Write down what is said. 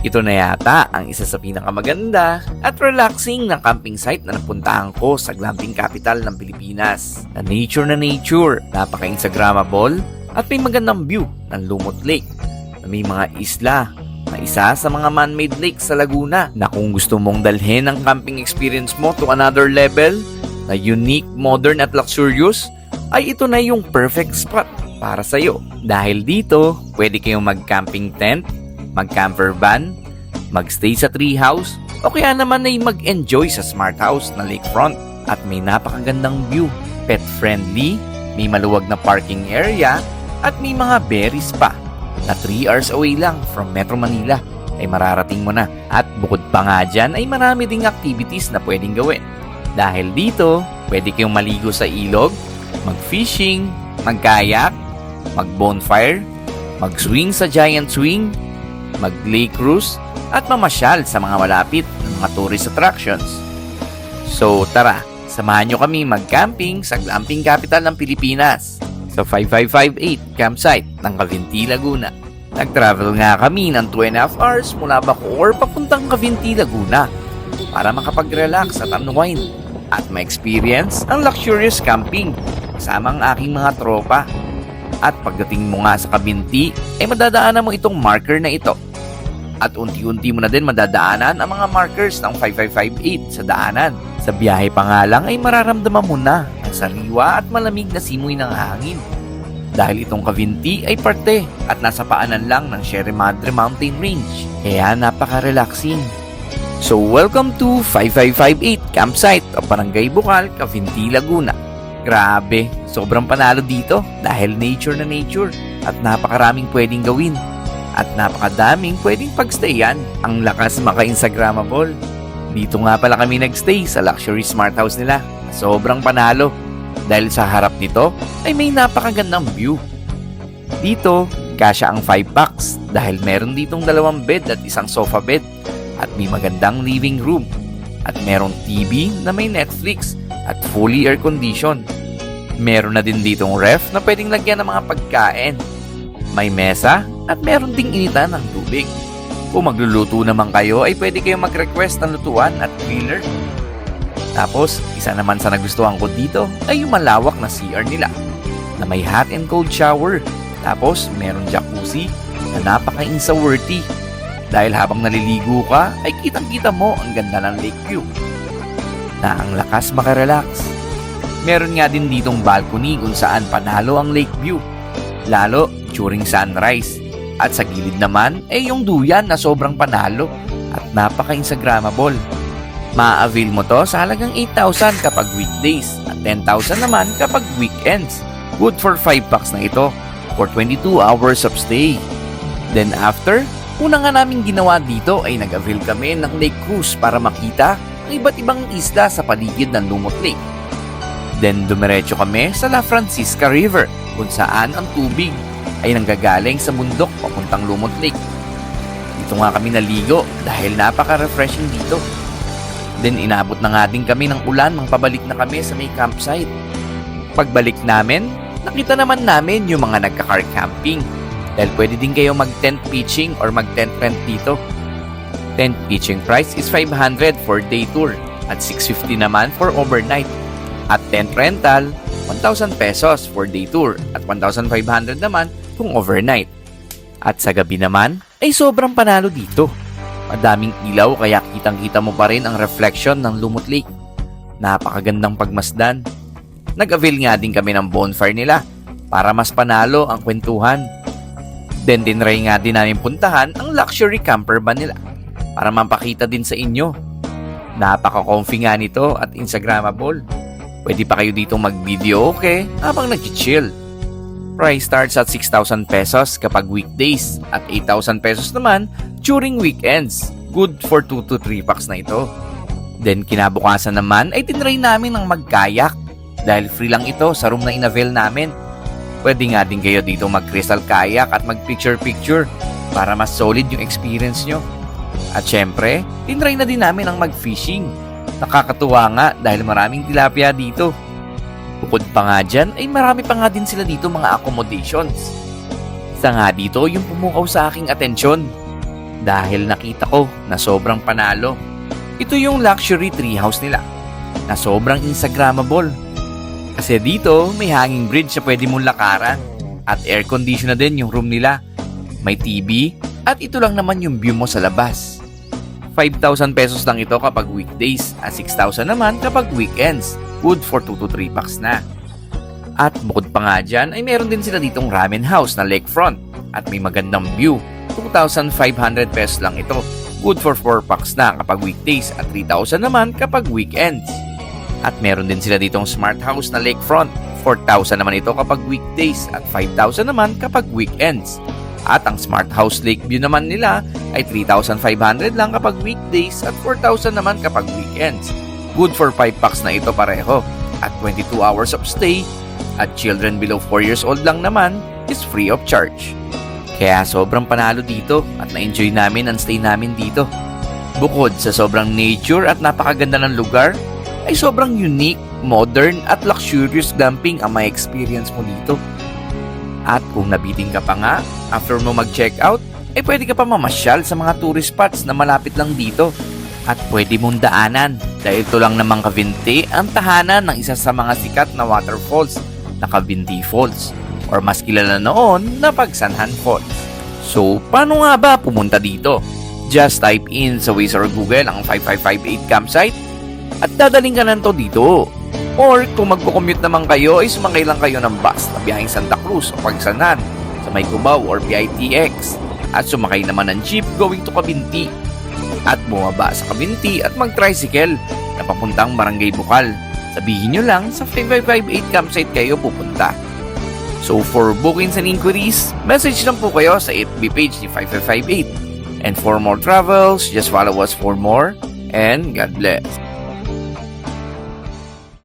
Ito na yata ang isa sa pinakamaganda at relaxing na camping site na napuntahan ko sa glamping capital ng Pilipinas. Na nature, napaka-instagrammable at may magandang view ng Lumot Lake na may mga isla na isa sa mga man-made lake sa Laguna na kung gusto mong dalhin ang camping experience mo to another level na unique, modern at luxurious, ay ito na yung perfect spot para sa'yo. Dahil dito, pwede kayong mag-camping tent, mag-camper van, magstay sa tree house, o kaya naman ay mag-enjoy sa smart house na lakefront. At may napakagandang view, pet-friendly, may maluwag na parking area, at may mga berries pa na 3 hours away lang from Metro Manila ay mararating mo na. At bukod pa nga dyan ay marami ding activities na pwedeng gawin. Dahil dito, pwede kayong maligo sa ilog, mag-fishing, mag-kayak, mag-bonfire, mag-swing sa giant swing, mag-lake cruise, at mamasyal sa mga malapit ng mga tourist attractions. So tara, samahan nyo kami mag-camping sa glamping capital ng Pilipinas sa 5558 campsite ng Cavinti, Laguna. Nag-travel nga kami ng 2.5 hours mula Bacoor papuntang Cavinti, Laguna para makapag-relax at unwind at ma-experience ang luxurious camping kasama ang aking mga tropa. At pagdating mo nga sa Cavinti, ay madadaanan mo itong marker na ito. At unti-unti mo na din madadaanan ang mga markers ng 5558 sa daanan. Sa biyahe pa nga lang ay mararamdaman mo na ang sariwa at malamig na simoy ng hangin. Dahil itong Cavinti ay parte at nasa paanan lang ng Sierra Madre Mountain Range. Kaya napaka-relaxing. So welcome to 5558 campsite of Barangay Bukal, Cavinti, Laguna. Grabe, sobrang panalo dito dahil nature na nature at napakaraming pwedeng gawin at napakadaming pwedeng pagstayan. Ang lakas maka-instagrammable. Dito nga pala kami nagstay sa luxury smart house nila. Sobrang panalo dahil sa harap nito ay may napakagandang view. Dito, kasya ang 5 packs dahil meron ditong 2 bed at isang sofa bed at may magandang living room at merong TV na may Netflix at fully air condition. Meron na din ditong ref na pwedeng lagyan ng mga pagkain. May mesa at meron ding initan ng tubig. Kung magluluto naman kayo ay pwede kayong mag-request ng lutuan at griller. Tapos, isa naman sa nagustuhan ko dito ay yung malawak na CR nila na may hot and cold shower. Tapos, meron jacuzzi na napaka-insa-worthy dahil habang naliligo ka ay kitang-kita mo ang ganda ng lake view na ang lakas makarelax. Meron nga din ditong balcony kung saan panalo ang lake view, lalo during sunrise. At sa gilid naman ay yung duyan na sobrang panalo at napaka-instagrammable. Ma-avail mo to sa halagang 8,000 kapag weekdays at 10,000 naman kapag weekends. Good for 5 packs na ito for 22 hours of stay. Then after, una nga namin ginawa dito ay nag-avail kami ng lake cruise para makita ang iba't ibang isla sa paligid ng Lumot Lake. Then dumiretso kami sa La Francisca River kung saan ang tubig ay nanggagaling sa bundok papuntang Lumot Lake. Dito nga kami naligo dahil napaka-refreshing dito. Then inabot na nga din kami ng ulan nang pabalik na kami sa may campsite. Pagbalik namin, nakita naman namin yung mga nagka-car camping dahil pwede din kayo mag-tent pitching or mag-tent rent dito. Tent pitching price is 500 for day tour at 650 naman for overnight. At tent rental, 1,000 pesos for day tour at 1,500 naman kung overnight. At sa gabi naman ay sobrang panalo dito. Madaming ilaw kaya kitang-kita mo pa rin ang reflection ng Lumot Lake. Napakagandang pagmasdan. Nag-avail nga din kami ng bonfire nila para mas panalo ang kwentuhan. Then dinry nga din namin puntahan ang luxury camper van nila para mapakita din sa inyo. Napaka-comfy nga nito at instagrammable. Pwede pa kayo dito mag-video okay habang nag-chill. Price starts at 6,000 pesos kapag weekdays at 8,000 pesos naman during weekends. Good for 2 to 3 packs na ito. Then kinabukasan naman ay tinry namin ng mag-kayak dahil free lang ito sa room na inavail namin. Pwede nga din kayo dito mag-crystal kayak at mag-picture-picture para mas solid yung experience nyo. At syempre, tinry na din namin ang mag-fishing. Nakakatuwa nga dahil maraming tilapia dito. Bukod pa nga dyan, ay marami pa nga din sila dito mga accommodations. Isa nga dito yung pumukaw sa aking atensyon. dahil nakita ko na sobrang panalo. Ito yung luxury treehouse nila na sobrang Instagrammable. Kasi dito may hanging bridge na pwede mong lakaran at air condition na din yung room nila. May TV at ito lang naman yung view mo sa labas. 5,000 pesos lang ito kapag weekdays at 6,000 naman kapag weekends. Good for 2 to 3 packs na. At bukod pa nga dyan ay meron din sila ditong ramen house na lakefront at may magandang view. 2,500 pesos lang ito. Good for 4 packs na kapag weekdays at 3,000 naman kapag weekends. At meron din sila ditong smart house na lakefront. 4,000 naman ito kapag weekdays at 5,000 naman kapag weekends. At ang smart house lake view naman nila ay 3,500 lang kapag weekdays at 4,000 naman kapag weekends. Good for 5 packs na ito pareho. At 22 hours of stay at children below 4 years old lang naman is free of charge. Kaya sobrang panalo dito at na-enjoy namin ang stay namin dito. Bukod sa sobrang nature at napakaganda ng lugar, ay sobrang unique, modern at luxurious glamping ang may experience mo dito. At kung nabiting ka pa nga, after mo mag-check out, ay pwede ka pa mamasyal sa mga tourist spots na malapit lang dito. At pwede mong daanan dahil ito lang namang Cavinti ang tahanan ng isa sa mga sikat na waterfalls na Cavinti Falls or mas kilala noon na Pagsanhan Falls. So, paano nga ba pumunta dito? Just type in sa Waze or Google ang 5558 campsite at dadaling ka na to dito. Or kung magko-commute naman kayo ay sumakay lang kayo ng bus na biyaheng Santa Cruz o Pagsanhan sa May Cubao or PITX at sumakay naman ng jeep going to Cavinti at bumaba sa Cavinti at mag-tricycle na papuntang Barangay Bukal. Sabihin nyo lang sa 5558 campsite kayo pupunta. So for bookings and inquiries, message lang po kayo sa FB page ni 5558. And for more travels, just follow us for more and God bless.